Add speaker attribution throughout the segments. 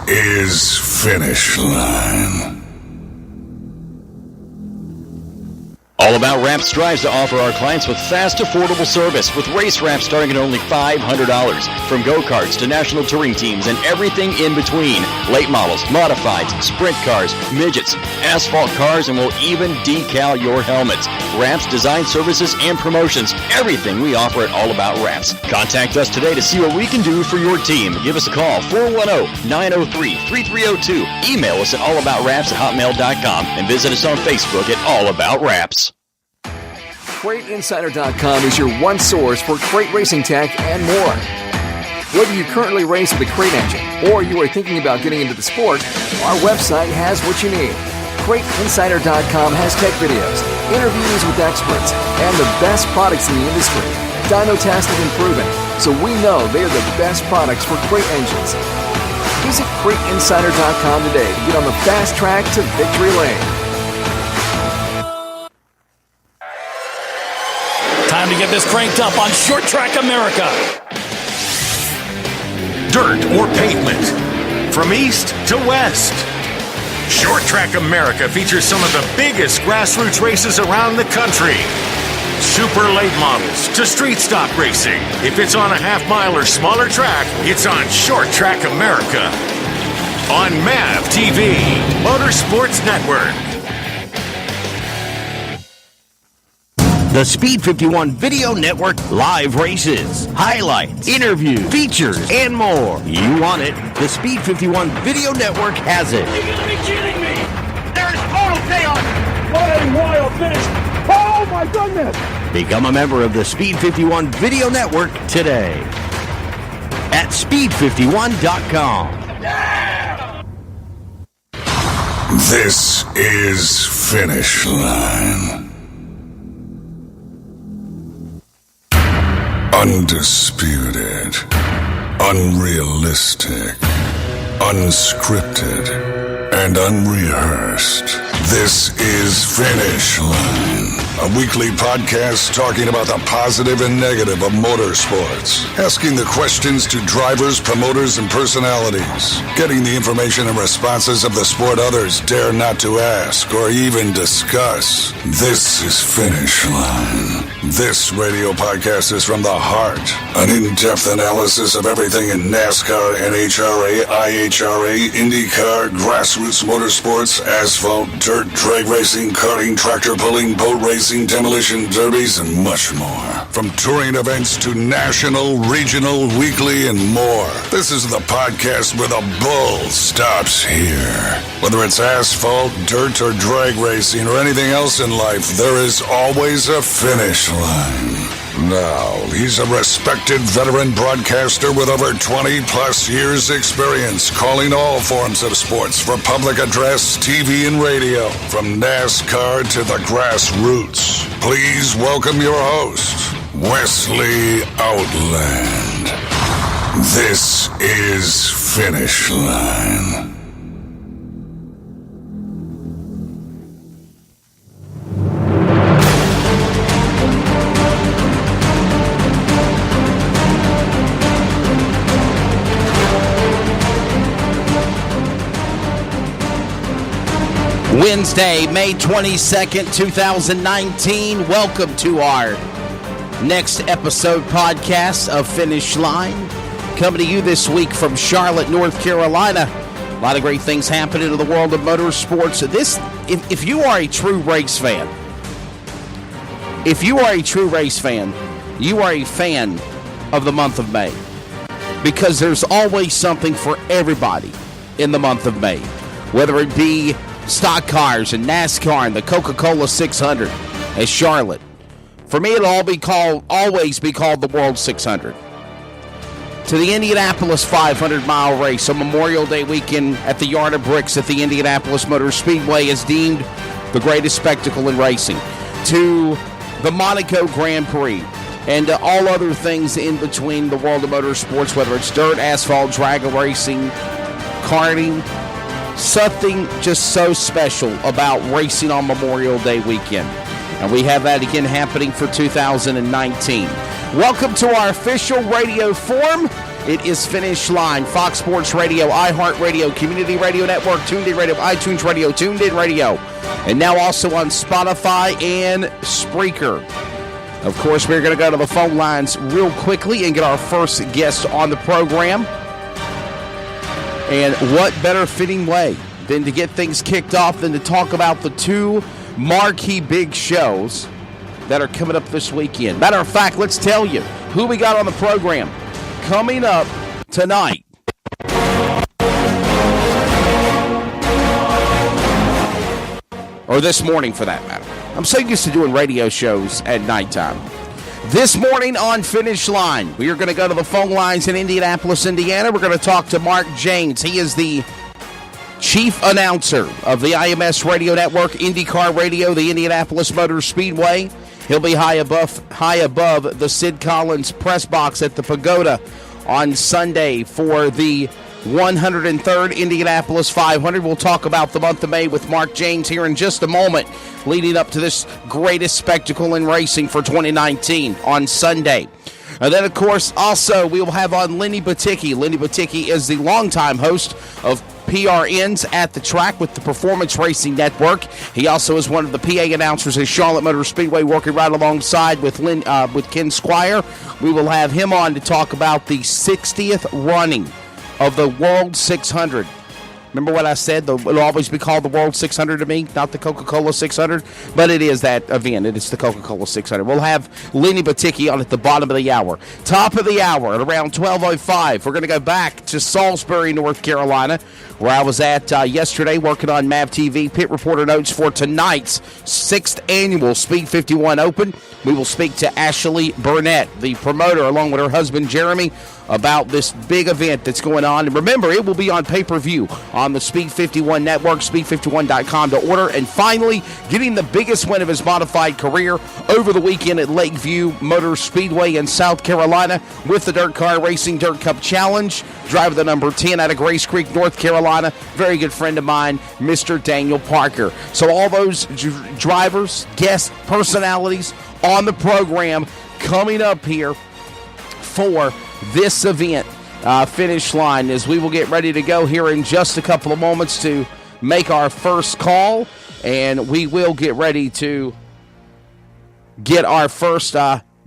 Speaker 1: is Finish Line.
Speaker 2: All About Wraps strives to offer our clients with fast, affordable service with race wraps starting at only $500. From go-karts to national touring teams and everything in between. Late models, modifieds, sprint cars, midgets, asphalt cars, and we'll even decal your helmets. Wraps, design services, and promotions. Everything we offer at All About Wraps. Contact us today to see what we can do for your team. Give us a call, 410-903-3302. Email us at allaboutraps@hotmail.com and visit us on Facebook at All About Wraps.
Speaker 3: CrateInsider.com is your one source for crate racing tech and more. Whether you currently race with a crate engine or you are thinking about getting into the sport, our website has what you need. CrateInsider.com has tech videos, interviews with experts, and the best products in the industry. Dyno tested and proven, so we know they are the best products for crate engines. Visit CrateInsider.com today to get on the fast track to victory lane.
Speaker 4: Time to get this cranked up on Short Track America.
Speaker 5: Dirt or pavement, from east to west. Short Track America features some of the biggest grassroots races around the country. Super late models to street stock racing. If it's on a half mile or smaller track, it's on Short Track America. On MAV TV, Motorsports Network.
Speaker 6: The Speed 51 Video Network live races, highlights, interviews, features, and more. You want it, the Speed 51 Video Network has it.
Speaker 4: You gotta be kidding me! There's total chaos! What a wild finish! Oh my goodness!
Speaker 6: Become a member of the Speed 51 Video Network today at speed51.com.
Speaker 4: Yeah!
Speaker 1: This is Finish Line. Undisputed, unrealistic, unscripted, and unrehearsed. This is Finish Line, a weekly podcast talking about the positive and negative of motorsports, asking the questions to drivers, promoters, and personalities, getting the information and responses of the sport others dare not to ask or even discuss. This is Finish Line. This radio podcast is from the heart, an in-depth analysis of everything in NASCAR, NHRA, IHRA, IndyCar, grassroots motorsports, asphalt, dirt, drag racing, karting, tractor pulling, boat racing, demolition derbies, and much more. From touring events to national, regional, weekly, and more. This is the podcast where the bull stops here. Whether it's asphalt, dirt, or drag racing, or anything else in life, there is always a finish line. Now, he's a respected veteran broadcaster with over 20-plus years' experience calling all forms of sports for public address, TV, and radio, from NASCAR to the grassroots. Please welcome your host, Wesley Outland. This is Finish Line.
Speaker 6: Wednesday, May 22nd, 2019. Welcome to our next episode podcast of Finish Line. Coming to you this week from Charlotte, North Carolina. A lot of great things happening in the world of motorsports. If you are a true race fan, you are a fan of the month of May. Because there's always something for everybody in the month of May. Whether it be stock cars and NASCAR and the Coca-Cola 600 at Charlotte. For me, it'll always be called the World 600. To the Indianapolis 500-mile race on Memorial Day weekend at the Yard of Bricks at the Indianapolis Motor Speedway is deemed the greatest spectacle in racing. To the Monaco Grand Prix and all other things in between the world of motorsports, whether it's dirt, asphalt, drag racing, karting. Something just so special about racing on Memorial Day weekend. And we have that again happening for 2019. Welcome to our official radio forum. It is Finish Line, Fox Sports Radio, iHeartRadio, Community Radio Network, TuneIn Radio, iTunes Radio, TuneIn Radio, and now also on Spotify and Spreaker. Of course, we're going to go to the phone lines real quickly and get our first guest on the program. And what better fitting way than to get things kicked off than to talk about the two marquee big shows that are coming up this weekend. Matter of fact, let's tell you who we got on the program coming up tonight. Or this morning, for that matter. I'm so used to doing radio shows at nighttime. This morning on Finish Line, we are going to go to the phone lines in Indianapolis, Indiana. We're going to talk to Mark Jaynes. He is the chief announcer of the IMS Radio Network, IndyCar Radio, the Indianapolis Motor Speedway. He'll be high above the Sid Collins press box at the Pagoda on Sunday for the 103rd Indianapolis 500. We'll talk about the month of May with Mark Jaynes here in just a moment, leading up to this greatest spectacle in racing for 2019 on Sunday. And then, of course, also we will have on Lenny Batycki. Lenny Batycki is the longtime host of PRNs at the track with the Performance Racing Network. He also is one of the PA announcers at Charlotte Motor Speedway, working right alongside with Ken Squire. We will have him on to talk about the 60th running of the World 600. Remember what I said? It'll always be called the World 600 to me, not the Coca-Cola 600, but it is that event. It is the Coca-Cola 600. We'll have Lenny Batycki on at the bottom of the hour. Top of the hour at around 12:05. We're going to go back to Salisbury, North Carolina, where I was at yesterday working on MAV TV pit reporter notes for tonight's 6th annual Speed 51 Open. We will speak to Ashley Burnett, the promoter, along with her husband Jeremy, about this big event that's going on. And remember, it will be on pay-per-view on the Speed 51 Network, speed51.com to order. And finally, getting the biggest win of his modified career over the weekend at Lakeview Motor Speedway in South Carolina with the Dirt Car Racing Dirt Cup Challenge. Driver the number 10 out of Grace Creek, North Carolina. Very good friend of mine, Mr. Daniel Parker. So all those drivers, guests, personalities on the program coming up here for this event, Finish Line, as we will get ready to go here in just a couple of moments to make our first call, and we will get ready to get our first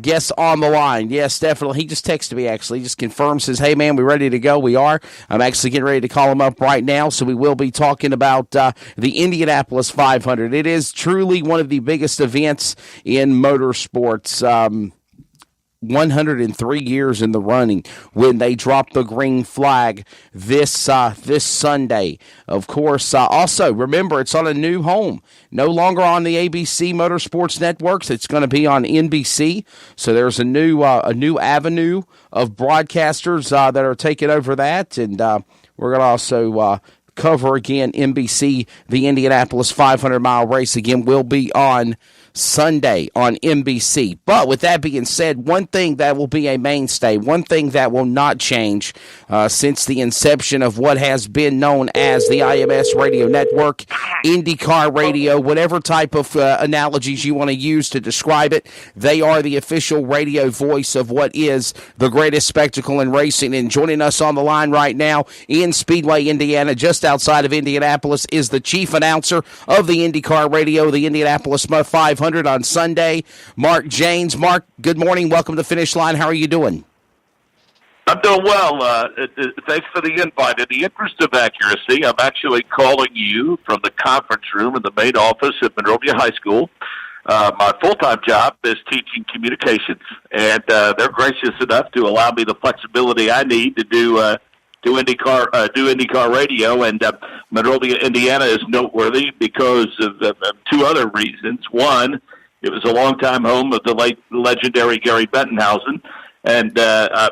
Speaker 6: guest on the line. Yes, definitely. He just texted me, actually. He just confirmed, says, hey, man, we ready to go? We are. I'm actually getting ready to call him up right now, so we will be talking about the Indianapolis 500. It is truly one of the biggest events in motorsports. 103 years in the running when they dropped the green flag this Sunday. Of course, also remember, it's on a new home, no longer on the ABC Motorsports Networks. It's going to be on NBC. So there's a new avenue of broadcasters that are taking over that, and we're going to also cover again NBC. The Indianapolis 500-mile race again will be on Sunday on NBC. But with that being said, one thing that will be a mainstay, one thing that will not change since the inception of what has been known as the IMS Radio Network, IndyCar Radio, whatever type of analogies you want to use to describe it, they are the official radio voice of what is the greatest spectacle in racing. And joining us on the line right now in Speedway, Indiana, just outside of Indianapolis, is the chief announcer of the IndyCar Radio, the Indianapolis 500 on Sunday, Mark Jaynes. Mark, good morning. Welcome to Finish Line. How are you doing?
Speaker 7: I'm doing well. Thanks for the invite. In the interest of accuracy, I'm actually calling you from the conference room in the main office at Monrovia High School. My full-time job is teaching communications, and they're gracious enough to allow me the flexibility I need to do IndyCar radio, and Monrovia, Indiana is noteworthy because of two other reasons. One, it was a longtime home of the late legendary Gary Bettenhausen, and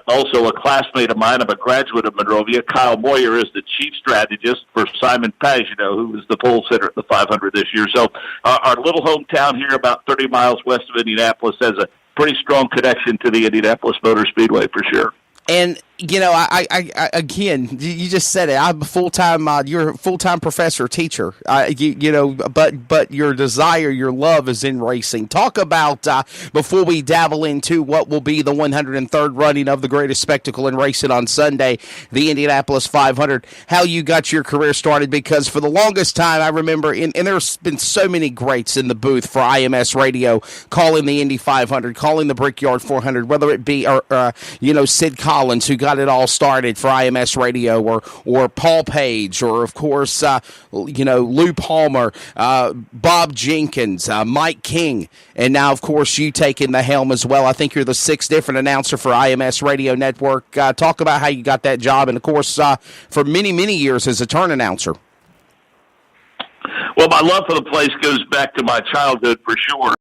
Speaker 7: also a classmate of mine. I'm a graduate of Monrovia. Kyle Moyer is the chief strategist for Simon Pagenaud, who was the pole sitter at the 500 this year. So our little hometown here, about 30 miles west of Indianapolis, has a pretty strong connection to the Indianapolis Motor Speedway for sure.
Speaker 6: And You know, I again, you just said it. I'm a full-time, you're a full-time professor, teacher. You know, but your desire, your love is in racing. Talk about, before we dabble into what will be the 103rd running of the greatest spectacle in racing on Sunday, the Indianapolis 500, how you got your career started, because for the longest time, I remember, and there's been so many greats in the booth for IMS Radio, calling the Indy 500, calling the Brickyard 400, whether it be, you know, Sid Collins, who got it all started for IMS Radio, or Paul Page, or of course, you know, Lou Palmer, Bob Jenkins, Mike King, and now of course you taking the helm as well. I think you're the 6th different announcer for IMS Radio Network. Talk about how you got that job, and of course, for many years as a turn announcer.
Speaker 7: Well, my love for the place goes back to my childhood for sure.